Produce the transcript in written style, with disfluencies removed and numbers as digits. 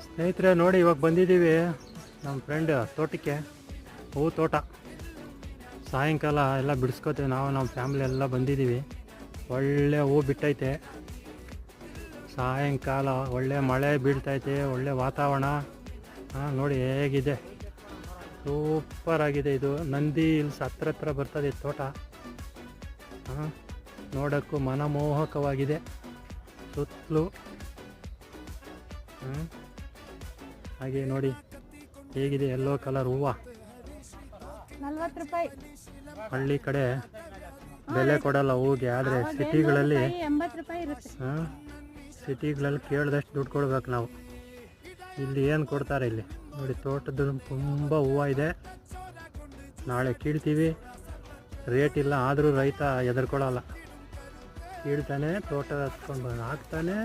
ಸ್ನೇಹಿತರೆ ನೋಡಿ, ಇವಾಗ ಬಂದಿದ್ದೀವಿ ನಮ್ಮ ಫ್ರೆಂಡ್ ತೋಟಕ್ಕೆ. ಹೂವು ತೋಟ. ಸಾಯಂಕಾಲ ಎಲ್ಲ ಬಿಡಿಸ್ಕೋತೀವಿ ನಾವು, ನಮ್ಮ ಫ್ಯಾಮಿಲಿ ಎಲ್ಲ ಬಂದಿದ್ದೀವಿ. ಒಳ್ಳೆ ಹೂವು ಬಿಟ್ಟೈತೆ. ಸಾಯಂಕಾಲ ಒಳ್ಳೆ ಮಳೆ ಬೀಳ್ತೈತೆ, ಒಳ್ಳೆ ವಾತಾವರಣ. ನೋಡಿ ಹೇಗಿದೆ, ಸೂಪರ್ ಆಗಿದೆ. ಇದು ನಂದಿ ಹಿಲ್ಸ್ ಹತ್ರ ಬರ್ತದೆ ತೋಟ. ನೋಡೋಕ್ಕೂ ಮನಮೋಹಕವಾಗಿದೆ ಸುತ್ತಲೂ. ಹಾಗೆ ನೋಡಿ ಹೇಗಿದೆ, ಯೆಲ್ಲೋ ಕಲರ್ ಹೂವು. 40 ರೂಪಾಯಿ. ಹಳ್ಳಿ ಕಡೆ ಬೆಲೆ ಕೊಡಲ್ಲ ಹೂವಿಗೆ, ಆದರೆ ಸಿಟಿಗಳಲ್ಲಿ 80 ರೂಪಾಯಿ ಇರುತ್ತೆ. ಸಿಟಿಗಳಲ್ಲಿ ಕೇಳಿದಷ್ಟು ದುಡ್ಡು ಕೊಡ್ಬೇಕು ನಾವು. ಇಲ್ಲಿ ಏನು ಕೊಡ್ತಾರೆ ಇಲ್ಲಿ ನೋಡಿ, ತೋಟದ ತುಂಬ ಹೂವು ಇದೆ. ನಾಳೆ ಕೀಳ್ತೀವಿ, ರೇಟ್ ಇಲ್ಲ ಆದರೂ ರೈತ ಹೆದರ್ಕೊಳ್ಳಲ್ಲ. ಕೀಳ್ತಾನೆ, ತೋಟ ಹತ್ಕೊಂಡು ಬಂದು ಹಾಕ್ತಾನೆ,